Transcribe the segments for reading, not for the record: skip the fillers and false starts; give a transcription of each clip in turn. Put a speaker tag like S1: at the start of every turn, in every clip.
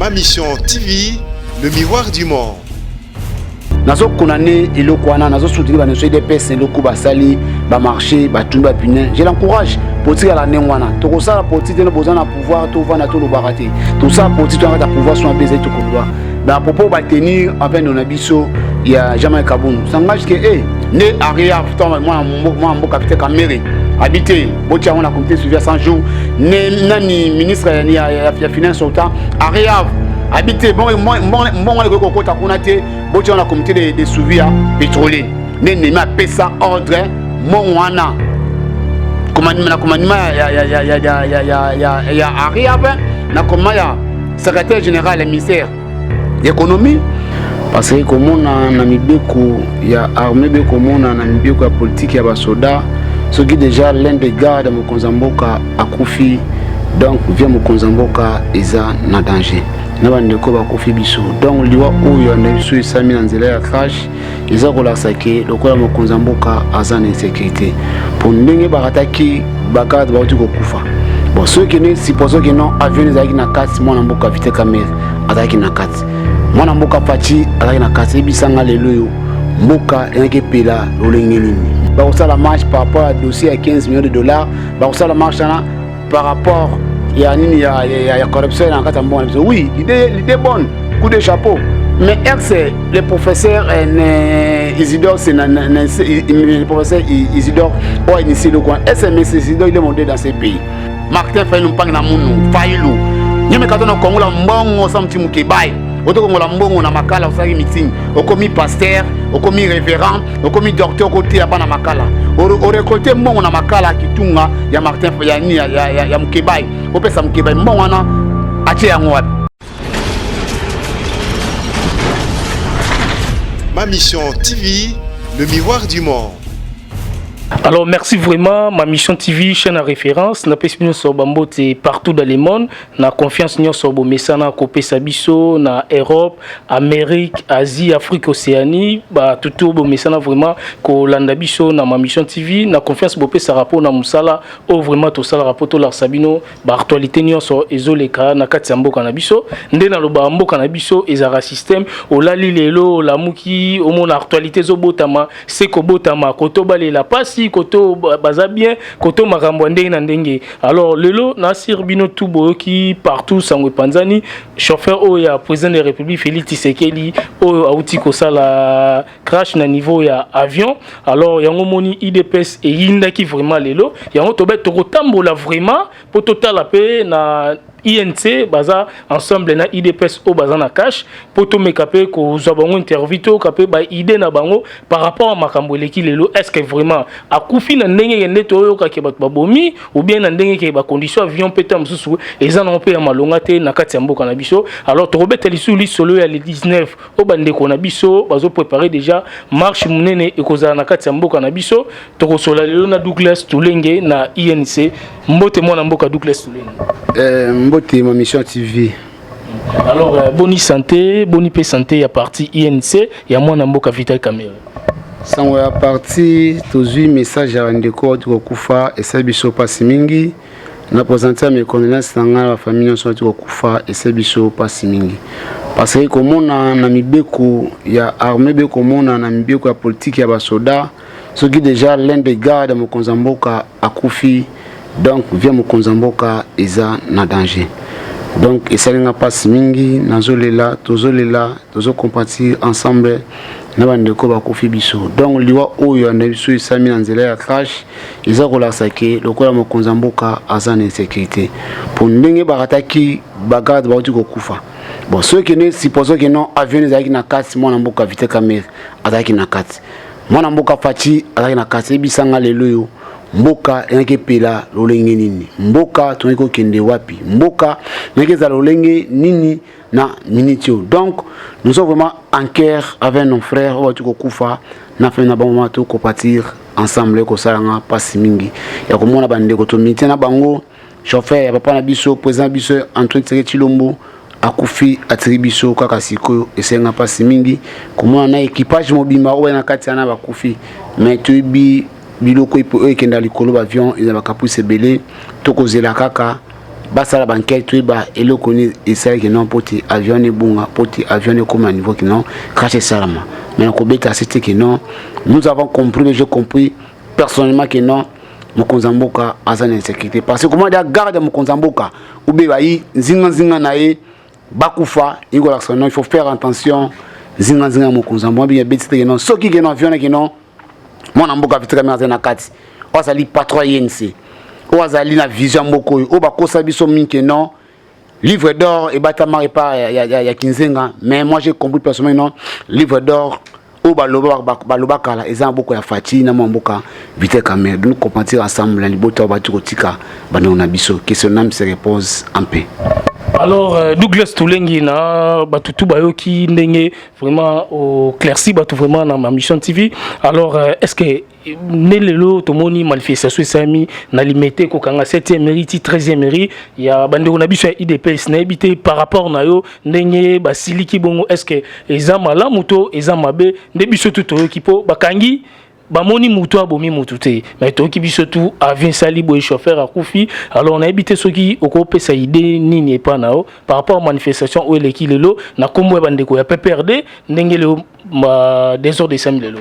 S1: Ma Mission TV, le miroir du monde.
S2: Nazo konane eloko wana nazo soutenir ba IDPS eloko basali ba marché ba tumba pine. Je l'encourage politique à la nengwana. To ça la politique ne besoin de pouvoir to vana to lo barate. Tout ça politique on va pouvoir soit baiser to kolwa. Ba popo ba tenir avec nos abisso il y a jamais Kaboun. S'engage que ne arrière moi mboka pite kamere. Habité botia on a comité suivi 100 jours. Ne nani ministre ya finance autant arrière habité bon le kokota kunate botia on a comité de suivi pétrolier. Ne ma pesa ordre mon wana commandement ya arrière na comment ya secrétaire général du ministère d'économie parce que comme on a namibeko ya armée be comme on a namibeko ya politique ya basoda ce qui déjà l'un des gars de Mokonzamboka akufi donc vient Mokonzamboka eza na danger na bandeko bakufi biso donc liwa oyo na biso esami na nzela ya crash eza kolakisa ke lokola Mokonzamboka aza na insécurité pour ndenge bakataki bakade bauti kokufa bon ceux qui ne supposons que non avion ezalaki na kati mwana mboka vite camere azalaki na kati mwana mboka pati azalaki na kati ebisanga lelo yo mboka yanke pela lolenge nini bakosala marche par rapport à dossier à 15 millions de dollars bakosala marche par rapport ya nini ya corruption en kati mbona oui l'idée bonne coup de chapeau mais ex le professeur Isidore c'est le professeur Isidore a initié le coin SMS Isidore il est monté dans ces pays Martin Fayulu mpang na munu Fayulu nyeme katona Kongo la mbongo samti mukebai oto Kongo la mbongo na makala osaki meeting okomi pasteur okomi révérend okomi docteur côté abana makala o récolter mbongo na makala kitunga ya Martin Fayulu ya mukebai opesa mukebai mbongo na ache yango wapi.
S1: Ma Mission TV, le miroir du monde.
S3: Alors merci vraiment Ma Mission TV chaîne à référence na pesipino so bambote partout dans le monde na confiance nyo so bo mesana ko pesa biso na Europe, Amérique, Asie, Afrique, Océanie ba tout bo mesana vraiment ko landa biso na Ma Mission TV na confiance bo pesa rapport na musala o vraiment to sala rapport to la sabino ba actualité nyo so ezoleka na kati ya mboka na biso nde na loba mboka na biso ezara système o lali lelo la muki o mona actualité zo botama c'est ko botama koto balela pasi koto baza bien koto makambo ndenge na ndenge alors lelo na sirbino tubo ki partout sangwe panzani chauffeur o ya président de la République Félix Tshisekedi o auti ko sala crash na niveau ya avion alors yango moni IDPS et yinda ki vraiment lelo yango to bet to kotambola vraiment pour total la paix na INC baza ensemble na IDPS au baza na cash poto mekape ko zabango intervito kapé ba idée na bango par rapport à makambo leki lelo est-ce que vraiment akufi na ndenge yende to yo ka ke bat babomi ou bien na ndenge ke ba condition avion peta msusu eza na pe ya malonga te na kati ya mboka na biso alors to robeta lisuli solo ya le 19 o bande ko na biso bazo préparer déjà marche munene ekozala na kati ya mboka na biso to ko sola lelo na Douglas Tulenge na INC mbote mwana mboka Douglas Tulenge
S2: Mbote Ma Mission TV.
S3: Alors boni santé, boni pe santé ya parti INC ya mwana mboka Vital Kamerhe.
S2: Sango ya parti tozui message ya ndeko to kufa esa biso pasi mingi na présenter mes condoléances na la famille so to kufa esa biso pasi mingi. Parce que comme na mibeko ya armée be comme na mibeko ya politique ya basoda ce qui déjà l'un des gars de Mokonzamboka akufi donc vient Mokonzamboka eza na danger donc esalinga passe mingi nazolela tozo compatir ensemble na bandeko bakufi biso donc liwa oyo na biso esami na nzela ya crash eza kolakisa ke lokola Mokonzamboka aza na insécurité pour ndenge bakataki bagarde bauti kokufa bon ceux qui ne supposons que non avion ezalaki na kati mwana mboka vite camere azalaki na kati mwana mboka fati azalaki na kati ebisanga lelo yo mboka yanke pela lolenge nini mboka toniko kende wapi mboka yanke za lolenge nini na minitio donc nous sommes vraiment en cœur avec nos frères o tuko kufa na fait na bango to ko partir ensemble ko salanga pasi mingi ya ko mona bandeko to miti na bango chauffeur ya papa na biso président biso Antoine Tshilombo akufi atribiso kaka siko esenga pasi mingi ko mona na équipage mobimba o na kati na bakufi mais tubi biloko ipo ekenda likolo avion eza bakapu sebele tokozela kaka basala banquête tout ba eloko ni esala que non poti avion ni bunga poti avion ni comme à niveau que non crash salama mais on kobeta c'était que non nous avons compris j'ai compris personnellement que non Mokonzamboka azana insécurité parce que comment dire garde Mokonzamboka ou be bayi zinga nae bakufa ingo l'action non il faut faire attention zinga Mokonzamboka bien betite que non soki que non avion que non mon amboka vitre mais azana kati o sali patrouille INC o azali na vision moko o ba kosa biso minke non livre d'or et batama pas ya kinzenga mais moi j'ai compris personnellement non livre d'or o baloba kala eza beaucoup ya fati na mboka vite caméra nous compatir ensemble la libota ba tukotika bana na biso question nam se repose en paix.
S3: Alors Douglas Toulengi na batutu bayoki ndenge vraiment au clairci batu vraiment na ma mission TV. Alors est-ce que nelelo tomoni manifestation sami na limité ko kanga 7e mérite 13e mérite ya bande na biso IDPS na habité par rapport na yo ndenge basiliki bongo est-ce que ezama la muto ezama be nde biso tuto kipo bakangi bamoni muto abomi mutu te mais to ki biso tout avion sali boy chauffeur akufi alors on a habité ceux qui okopesa idée nini pas nao par rapport à manifestation où eleki lelo na kombo bandeko ya PPRD ndenge le désordre de sami lelo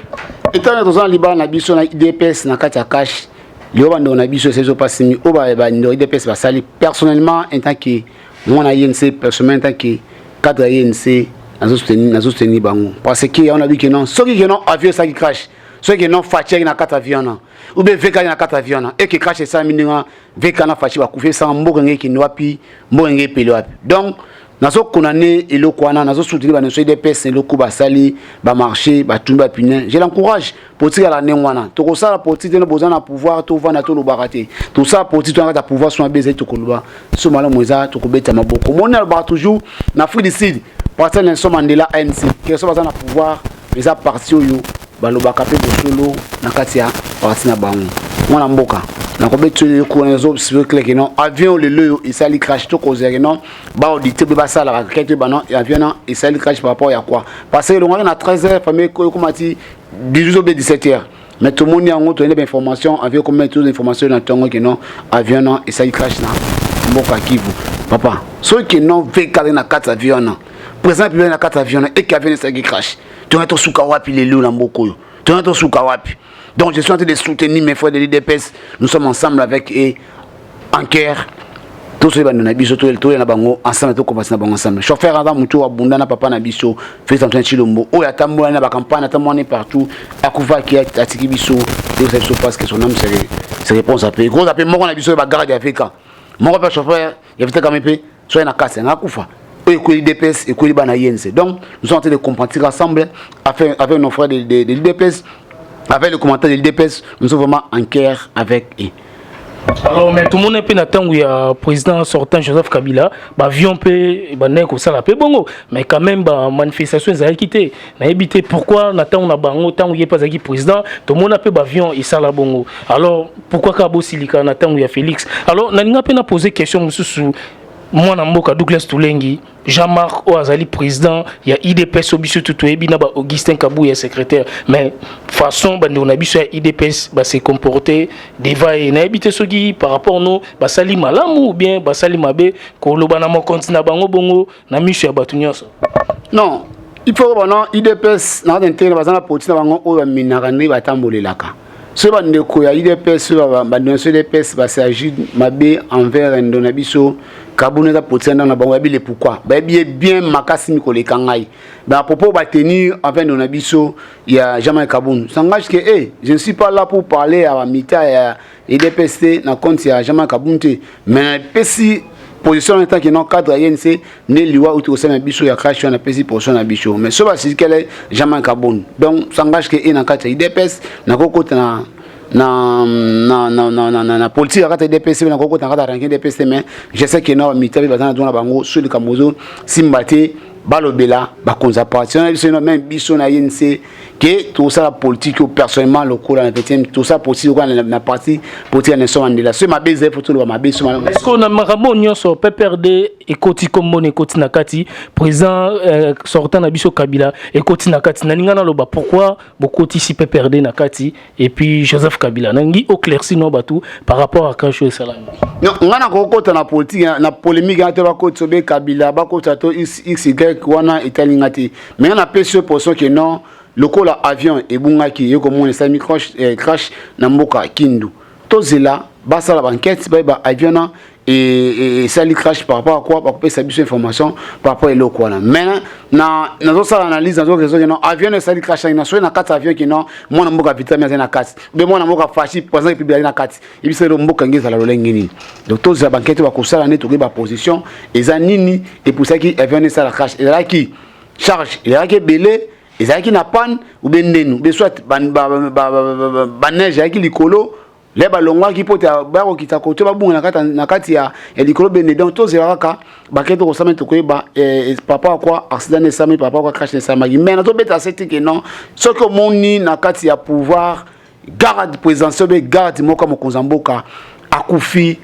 S2: étant dans un liban na biso na IDPS na kati ya cash le bando na biso c'est pas simi o ba IDPS ba sali personnellement en tant que moi na INC personnellement en tant que cadre INC na soutenir bango parce que on a dit que non ceux qui non avion ça qui crash ceux qui n'ont fatigué na kata avion ou bien veka na kata avion et qui crache ça mininga veka na fatigué ba kufe ça mbongenge ki nwapi mbongenge pele wapi donc nazo konane eloko wana nazo soutenir ba neso IDPS eloko ba sali ba marché ba tumba pinin je l'encourage pour tirer la nengwana to ko sala pour tirer besoin na pouvoir to vana to lo baraté tout ça pour tirer na pouvoir so baiser to koluba so mala moza to ko beta maboko mona ba toujours na Afrique du Sud parce que Nelson Mandela ANC qui so ba na pouvoir les a parti yo baloba kapé bosolo na katia parti na bango mwana mboka na kobetu ko nazo c'est clair que non avion le loyo et ça li crash to causer non ba auditer ba ça la quelque ba non avion non et ça li crash par rapport à quoi parce que le on a 13h famille ko mati 18h 17h mais tout le monde y a on donne des informations avion comme mettre toutes les informations dans tongo que non avion non et ça li crash na mboka kivu papa ceux qui non fait carré na 4 avions non présent plus na 4 avions et qui avion ça qui crash tu as ton souka wapi les loups na mboko tu as ton souka wapi donc je suis en train de soutenir mes frères de l'IDPS nous sommes ensemble avec et en cœur tous ceux qui na biso to na bango ensemble to commencer na bango ensemble chauffeur avant mutu abunda na papa na biso fait en train chilombo o ya tambola na ba campagne tambola partout akuva qui atiki biso et ça se passe que son âme se réponse à paix gros appel moko na biso ba garde africain moko pa chauffeur il vite quand même pe soit na casse na kufa et l'IDPS et que bana INC donc nous sommes en train de comprendre ensemble avec nos frères de l'IDPS avec le commentaire de l'IDPS nous sommes vraiment en cœur avec eux.
S3: Alors mais tout le monde est peine attend où il y a président sortant Joseph Kabila bah avion pe bah n'est que ça la pe bongo mais quand même bah manifestation ils ont quitté n'a évité pourquoi n'attend on a bango tant où il y a pas qui président tout le monde a pe bah avion et ça la bongo alors pourquoi Kabo Silika n'attend où il y a Félix alors n'a peine à poser question sous moi na mboka Douglas Toulengi Jean-Marc Oazali président il y a IDPS obiso tutoebi na ba Augustin Kabouya secrétaire mais façon bande on a biso IDPS ba se comporter devant et na habité soki par rapport nous ba sali malamu ou bien ba sali mabe ko loba na mo continent bango bongo na miso ya batu nyonso
S2: non il faut non IDPS na intérêt bazana politique bango o minaka ndi batambolelaka ce bande ko ya IDPS bande so IDPS ba s'agit mabe envers Ndonabiso Kabou n'a pas dans la banque le pourquoi bien makasi mikole kangai à propos va tenir avec Ndonabiso il y a jamais Kabou s'engage que je ne suis pas là pour parler à mita et DPST na compte il y a jamais Kabou mais pesi position en tant que non cadre INC ne liwa ou tout ça na biso ya crash na pesi position na biso mais ce va c'est qu'elle jamais Kabou donc s'engage que na cadre IDPS na kokota na politique à DPC na koko tanga ranking DPC mais je sais que non mitabi bazana dona bango sur le Cameroun simbate balobela ba konza partenaire c'est même biso na INC que tout ça la politique personnellement local na petit tout ça politique na parti politique Nelson Mandela ce ma base pour tout le ma base
S3: est-ce qu'on a marabo nyonso peut perdre et koti comme et koti nakati président sortant na biso Kabila et koti nakati na ninga na loba pourquoi beaucoup ici peut perdre nakati et puis Joseph Kabila nangi au clairci no batu par rapport à Kacho Salami
S2: non ngana ko kota na politique na polémique ate ba koti sobe Kabila ba kota to XY wana italingati mais on a pêché pour ceux qui non le col avion et bungaki yoko mon sami crash na mboka Kindu tozela basa la banquette ba avion et ça lui crash par rapport à quoi par rapport à sa information par rapport à l'eau là maintenant na zo ça analyse dans raison non avion ça lui crash na so na 4 avions qui non mon na mboka vitamine na 4 be mon na mboka fashi président public na 4 et puis c'est le mboka ngeza la lolengini donc tozela banquette ba ko sala net ba position et ça nini et pour ça qui avion ça la crash et là qui charge et là qui belé ezaki na panne ou bendenu be soit neige avec likolo les balongwa qui pote ba ko kita ko to ba bunga na kati ya likolo bende donc to zeraka ba keto ko sameto ko ba papa quoi accident ne sami papa quoi crash ne samagi mais na to beta c'est que non ce que moni na kati ya pouvoir garde présence be garde moko mokonzamboka akufi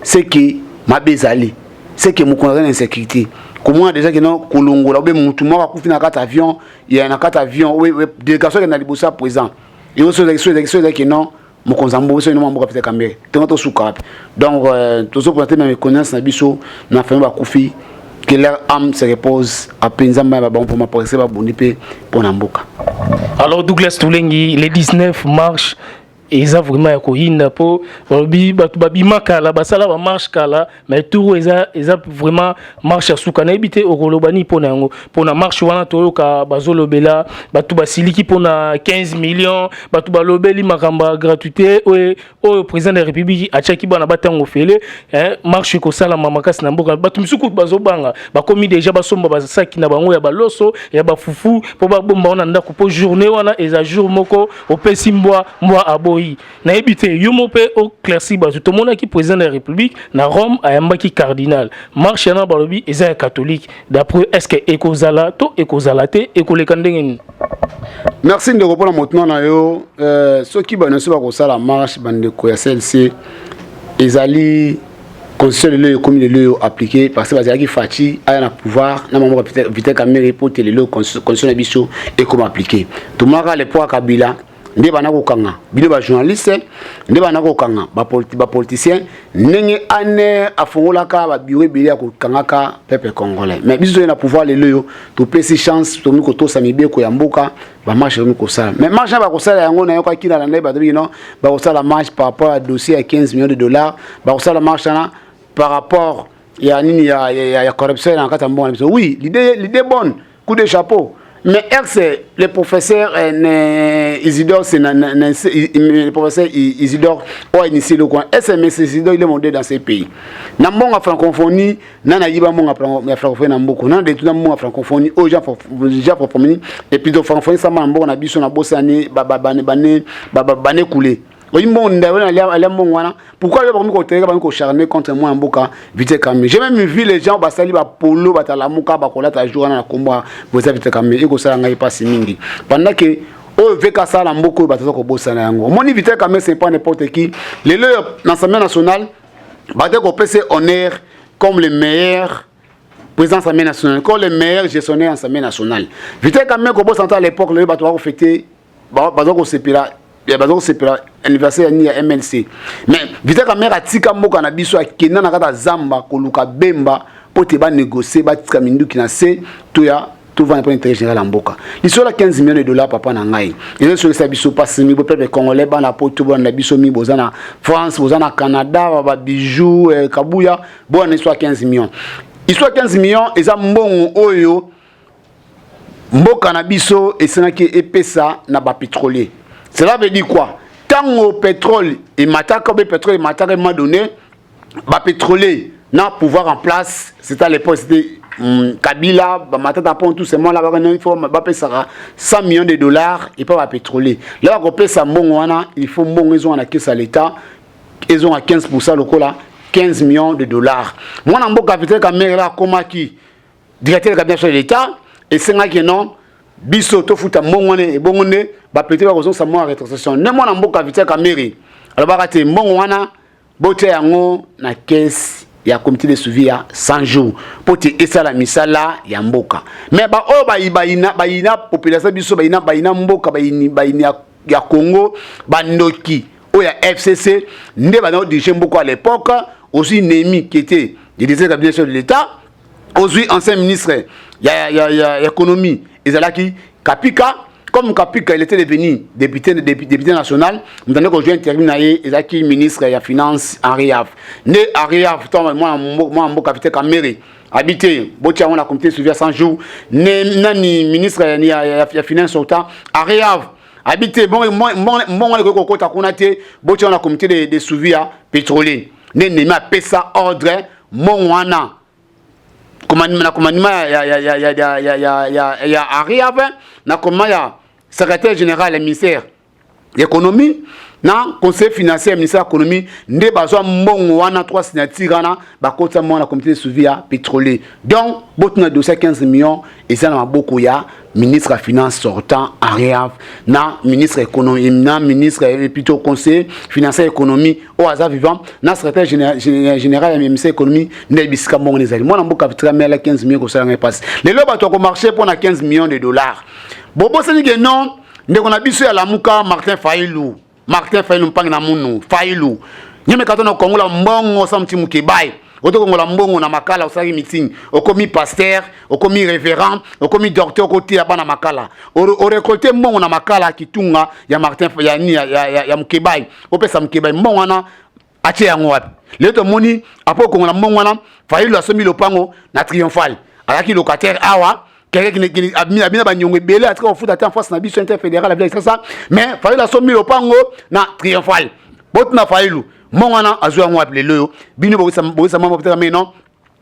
S2: c'est que mabezali c'est que mokonza insécurité comment déjà que non kolongola be mutu moko akufi na kata avion ya na kata avion oui délégation na libosa présent et aussi que non mokonzambo so no mboka pete kambe to suka donc to so porter mes connaissances na biso na famille ba kufi que leur âme se repose à penzamba ba bon pour ma passer ba bonipe pour na mboka.
S3: Alors Douglas Tulengi les 19 mars et ça vraiment ya kohinda po babima kala basala ba marche kala mais tout eza vraiment marche suka na ebité okolobani pona yango pona marche wana to ka bazolobela batu basiliki pona 15 millions batu balobeli makamba gratuité o président de la république achaki bana batango fele marche ko sala mamakasi na mboka batu misuku bazobanga bakomi déjà basomba basaki na bango ya baloso ya bafufu po babomba wana ndako po journée wana eza jour moko opesi mbwa abo na ebité yomope au classique bazu to mona ki président de la république na Rome ayambaki cardinal marche na balobi eza catholique d'après est-ce que ekozala to ekozalate ekoleka ndenge.
S2: Merci de répondre maintenant na yo ceux qui ba nso ba ko sala marche bande ko ya CLC ezali conseil le comme le appliqué parce que bazaki fachi aya na pouvoir na maman vite camera pour télé le conseil biso et comment appliquer to mara le poids Kabila nde bana ko kanga bino ba journaliste nde bana ko kanga ba politicien ndenge ane afongola ka ba biwe bili ko kanga ka peuple congolais mais biso na pouvoir le yo to pesi chance to miko to samibe ko ya mboka ba marche ko sala mais marche ba ko sala yango na yo ka kila na ndai ba to bino ba ko sala marche par rapport à dossier à 15 millions de dollars ba ko sala marche na par rapport ya nini ya corruption en katambo oui l'idée bonne coup de chapeau. Mais c'est le professeur Isidore, le professeur Isidore a initié le coin. SMS Isidore, il est monté dans ces pays. Dans la francophonie, dans la francophonie, dans la francophonie, aux gens francophonie, et puis dans la francophonie, ça m'a on a vu son abossani, bané coulé. Pourquoi je vais charmer contre moi en Boka vite comme j'ai même vu les gens basali ba polo batalamuka bakola ta jour na komba vous vite comme et ko sala ngai passe mingi pendant que o veka sala mboko batazo ko bosana yango moni vite comme c'est pas n'importe qui les leur l'Assemblée nationale ba ko passer honneur comme le meilleur président de l'Assemblée nationale comme le meilleur gestionnaire de l'Assemblée nationale vite comme ko bosana à l'époque le bato ko fêter bazo ko sepira c'est anniversaire ni ya MLC mais vite kamera tika mboka na biso akenda na kata zamba koluka bemba pote ba négocier ba tika minduki na se to ya tout va pour intérêt général en mboka liso la 15 millions de dollars papa na ngai et sur ça biso passe mi peuple congolais ba na poto ba na biso mi bozana France bozana Canada ba bijoux kabuya bon histoire 15 millions histoire 15 millions eza mbongo oyo mboka na biso esenaki epesa na ba pétrolier. Cela veut dire quoi? Tant au pétrole et mataka be pétrole et mataka m'a donné ba pétrolier n'a pouvoir en place, c'était à l'époque c'était Kabila, ba matata pont tout ces mois là il faut ba pesa 100 millions de dollars et pas ba pétrolier. Là on pesa mbongo wana, il faut mbongo ils ont à caisse à l'état, ils ont à 15% le cola 15 millions de dollars. Moi na mboka capitaine kamera là comme qui directeur de cabinet de l'état et c'est là que non biso to futa mbongone e bongone ba pété ba kozon sa mo rétrocession ne mo na mboka Vital Kamerhe alors ba kate mbongo wana bote yango na caisse ya comité de suivi ya 100 jours poti esala misala ya mboka mais ba o ba ina population biso ba ina mboka ba ina ya Congo bandoki o ya FCC nde ba no dirige mboka à l'époque aussi Némi qui était le directeur cabinet de l'État aussi ancien ministre ya économie ezalaki Kapika comme Kapika il était devenu député national nous avons rejoint terminé ezalaki ministre ya finance Henri Av né Henri Av toi moi mboka Vital Kamerhe habité botia on a comité suivi 100 jours nani ministre ya finance au temps Henri Av habité bon ko kota kunate botia on a comité de suivi pétrolier né nema pesa ordre mon wana commandement ya arrive na comment ya secrétaire général du ministère de l'économie na conseil financier ministère de l'économie nde bazwa mbongo wana 3 signatures na bakota mo na comité de suivi ya pétrolier donc botuna dossier 15 millions et ça na maboko ya ministre de finance sortant Ariave na ministre économie na ministre plutôt conseiller financier économie au hasard vivant na secrétaire général du ministère de l'économie nde bisika mbongo nezali moi na mboka Vital Kamerhe 15 millions ko sala ngai passe les loba to ko marché pour na 15 millions de dollars bobo seni que non nde ko na biso ya lamuka Martin Fayulu mpangi na munu Fayulu nyeme kato na Kongo la mbongo samti mukebai oto Kongo la mbongo na makala osaki meeting okomi pasteur okomi révérend okomi docteur côté ya bana makala o récolter mbongo na makala kitunga ya Martin ya mukebai opesa mukebai mbongo na atie yango wapi leto moni apo Kongo la mbongo na Fayulu asomi lopango na triomphal alaki locataire awa quelqu'un qui a bien bagnon belé à trop foot en face na biso interfédéral avec ça mais fallait la somme au pango na triomphal bot na Fayulu mongana azwa ngo appelé le bino bo ça peut-être mais non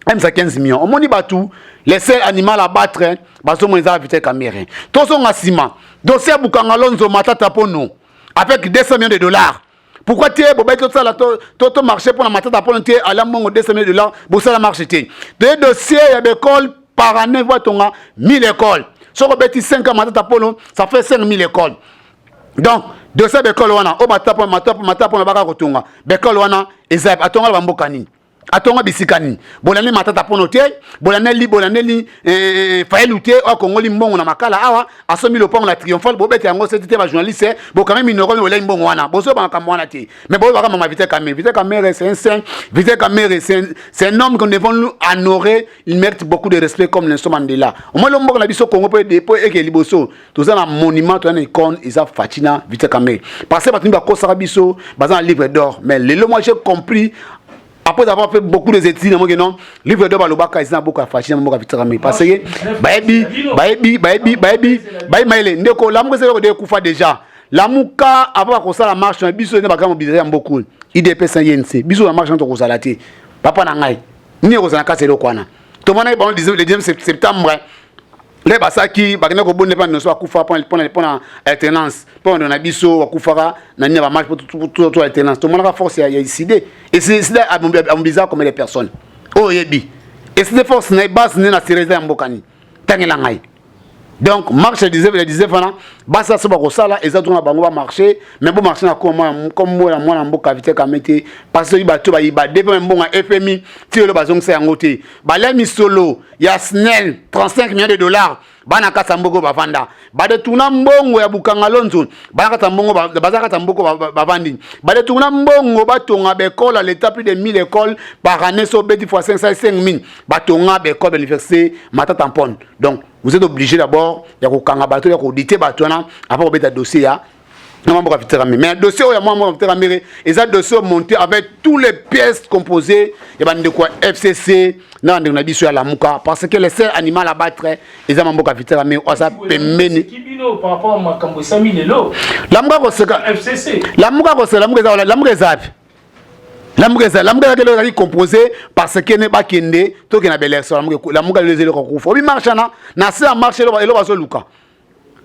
S2: même ça 15 millions on moni batou les seuls animaux à battre baso mo za Vital Kamerhe to so ngasima dossier bukanga lonzo matata pono avec 200 millions de dollars. Pourquoi tu es tout ça là to marché pour la matata pono tu à la mongo 200 millions de dollars pour ça la marché tu de dossier ya l'école par année, voit 1000 écoles. Si on a 5 ans, ça fait 5000 écoles. Donc, de ces écoles, on a l'école, on a atonga bisikani bolane matata ponote bolane li faeluté o Congo li mbongo na makala awa asomi le pont na triomphal bobete yango c'était ba journaliste bo quand même inoro le mbongo wana boso ba kamwana te mais bo ba mama Vital Kamerhe c'est un saint Vital Kamerhe c'est un homme qu'on devons honorer il mérite beaucoup de respect comme Nelson Mandela au moins le mbongo na biso Congo peut dépôt et que liboso tous un monument to une icône isa fatina Vital Kamerhe parce que batimba ko sarabiso bazan livre d'or mais le moi j'ai compris. Après avoir fait beaucoup d'études, non, livre de Balobaka, ils ont beaucoup à faire. Parce que, ndeko, la mouka c'est de Koufa déjà. La mouka, avant qu'on s'en la marche, biso ne va pas mobiliser beaucoup. IDP sans YNC, biso la marche entre Rosalate. Papa Nangai, ni Rosanaka c'est le Kwana. Tout le monde est bon le 10 septembre. Les basaki, bakina ko bonne pas ne soit Koufa pour alternance. Pour on a biso Koufara, na ni va marche pour tout alternance. Tout le monde a force à décider. Et c'est à mobiliser comme les personnes. Oh yebi. Et c'est force na base na Teresa Mbokani. Tangela ngai. Donc marche le 19 ans, basa so ba ko sala ezatuna bango ba marcher, mais bon marcher na comme moi na mboka Vital Kamerhe parce que bato ba iba depuis mbonga FMI, ti le bazong se yangote. Ba le misolo ya SNEL 35 millions de dollars. Bana kata mboko bavanda bade tuna mbongo ya bukanga lonzo bana kata mbongo bazaka kata mboko bavandi bade tuna mbongo batonga bekola l'état plus de 1000 écoles par année so beti fois 5000 batonga bekole de l'université matata tampon donc vous êtes obligé d'abord ya kokanga bato ya koditer bato na avant obeta dossier ya Mboka Vital Kamerhe mais dossier ya Mboka Vital Kamerhe et ça dossier monté avec tous les pièces composées ya bande quoi FCC na ndeko na biso ya lamuka parce que les seuls animaux à battre ils ont Mboka Vital Kamerhe osa pembeni
S3: par rapport à makambo Sami lelo
S2: lamuka ko seka
S3: FCC
S2: lamuka ko seka lamuka zapi lamuka est composé parce que ne ba kende to ke na beleso lamuka le zelo ko kufa obi marche na c'est en marche lo ba zo luka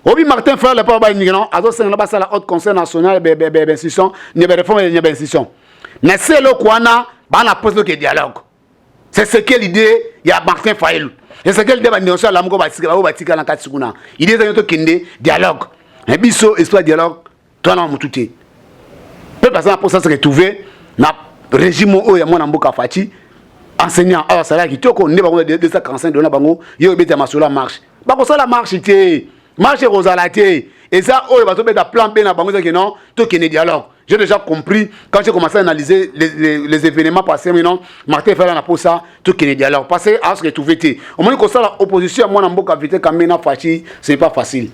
S2: Obi Martin Fayulu le papa non azo senga ba sala haute conseil national institution ni be réforme ni be institution mais c'est le kwana ba na poste que dialogue C'est ce qu'est l'idée, il y a Martin Fayulu. C'est ce qu'elle dit, il y a l'amour batika na katsikuna. Il dit que kende dialogue. Un biso histoire dialogue, toi na mututé. Peu passer pour ça se retrouver na régime o ya mwana mboka fati enseignant alors ça là qui toko ne bango 245 dollars bango yo beta masola marche. Ba ko ça la marche té. Marche rosalate et ça o ba to beta plan B na bango que non, to kende dialogue. J'ai déjà compris quand j'ai commencé à analyser les événements passés, mais non, Martin Fayulu n'a pas ça, tout qui est dialogue. Parce que à ce que tu veux, au moins que ça, l'opposition à moi, n'importe quelle caméra fachi, c'est pas facile.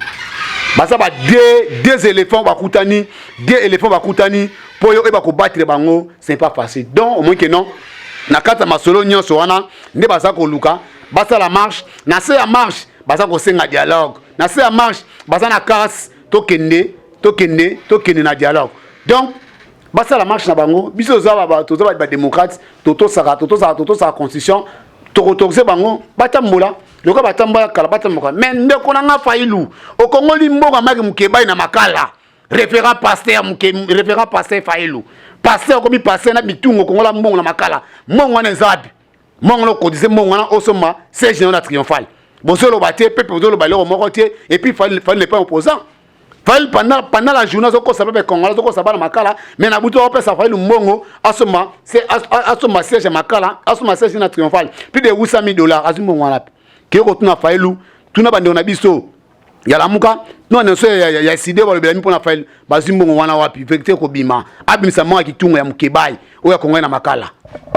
S2: Bah ça va deux éléphants bakutani, pour eux bah battre les bangos, c'est pas facile. Donc au moins que non, na kata masolo nyon soana, ne bah ça ko luka, bah ça la marche, na c'est la marche, bah ça ko senga dialogue, na c'est la marche, bah ça na casse, to kende na dialogue. Donc, basta la marche na bango, biso za ba démocrate, toto sa constitution, to bango, batambola, loka batamba kala batamboka. Mais ndeko na nga Fayulu, o Congo limboka maki mukeba na makala. Référent pasteur Fayulu. Pasteur comme pasteur na bitungo Congo la mbongo na makala. Mbongo na zabi. Mbongo no kodise mbongo na osoma, c'est général triomphal. Bozolo baté, pepe bozolo balero moroté et puis Fayulu n'est pas opposant. Pendant la journée, on s'appelle le Congolais, on s'appelle Makala, mais na buto on s'appelle le Mongo, asoma, c'est asoma siège Makala, asoma siège na triomphal. Plus de 800 000 $, azimo wana. Qui retourne à Fayulu, tout na bande on a biso. Ya la muka, non non c'est ya sidé pour le belami pour na Fayulu, bazimo wana wapi, vecteur ko bima. Abimisa mo ki tunga ya mukebai, o ya Congolais na Makala.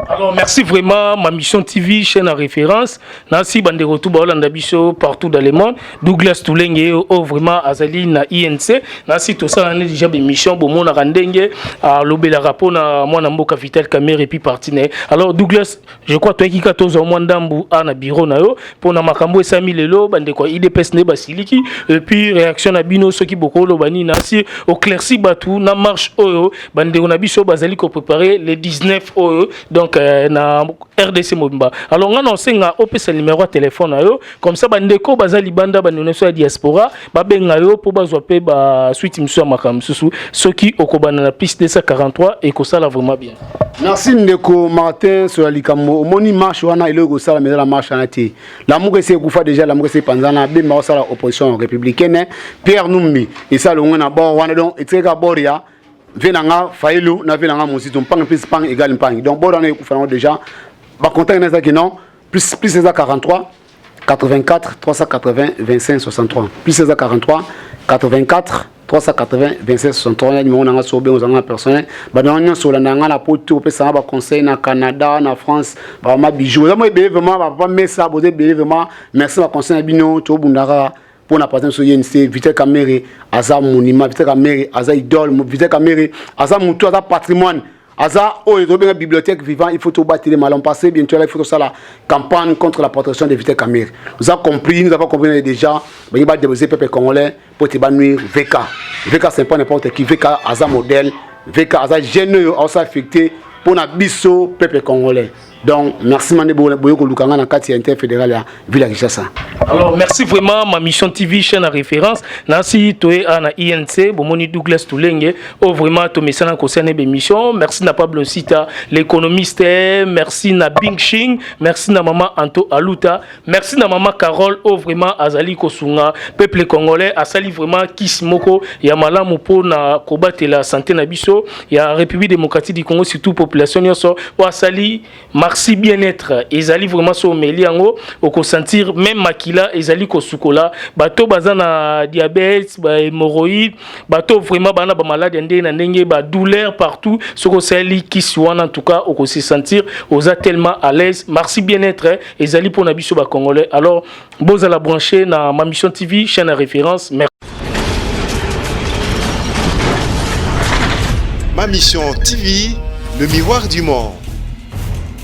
S3: Alors merci vraiment ma mission TV chaîne à référence Nancy bande retour Baolanda biso partout dans le monde Douglas Tulenge oh vraiment azali na INC Nancy tout ça on est déjà émission bon mon randenge à lobela rapport na moi na mboka Vital Kamerhe et puis partenaire. Alors Douglas je crois toi qui 14 au mois ndambu na bureau na yo pour na makambo e 5000 lelo bande quoi IDPS ne basiliki et puis réaction na bino ceux qui beaucoup lo bani Nancy au clairci batou na marche oyo bande on a biso bazali ko préparer les 19 oyo donc na RDC Mobimba. Alors on annonce nga opesa numéro de téléphone yo comme ça bandeko bazali banda banone so diaspora babenga yo po bazwa pe ba suite mission makam susu soki okobana na piste 243 et ko sala vraiment bien.
S2: Merci ndeko Martin sur likambo moni marche wana ile ko sala mais la marche na ti. La muke se kufa déjà la muke se panzana be ma sala opposition républicaine Pierre Numbi et ça le ngona bo wana donc etreka boria venanga Fayulu na venanga mosito mpang plus pang égal mpang donc bon on est kufa déjà ba contact na ça que non plus 43 84 380 25 63 plus 43 84 380 25 63 numéro na so bien aux personnel ba non so la nga la poto pe ça ba conseil na Canada na France ba ma bijou vraiment ba mais ça bosé vraiment merci ba conseil na bino to bundara pour na patron so INC Vital Kamerhe aza monument Vital Kamerhe aza idole Vital Kamerhe aza mutu aza patrimoine aza o une bibliothèque vivant il faut tout battre les malins passés bientôt il faut ça la campagne contre la protection de Vital Kamerhe nous avons compris déjà il va déposer peuple congolais pour te nuire VK c'est pas n'importe qui VK aza modèle VK aza jeune aza affecté pour na biso peuple congolais. Donc merci mane boyoko lukanga na kati interfédéral ya Ville Kinshasa.
S3: Alors merci vraiment ma mission TV chaîne à référence Nancy Toé na INC bomoni Douglas Tulenge oh vraiment to mesana concerne be mission merci na Pablo Sita l'économiste merci na Bing Shing merci na maman Anto Aluta merci na maman Carole oh vraiment azali kosunga peuple congolais asali vraiment kisimoko ya malamu po na kobatela la santé na biso ya République démocratique du Congo surtout population nyonso o asali merci bien-être ezali vraiment so meli yango oko sentir même makila ezali ko sukola bato bazana diabète ba hémorroïde bato vraiment bana ba malade ndenge na ndenge ba douleur partout soko sali kiswana en tout cas oko se sentir oza tellement à l'aise merci bien-être ezali pour na biso ba congolais. Alors bozala brancher na ma mission TV chaîne à référence. Merci.
S1: Ma mission TV, le miroir du monde.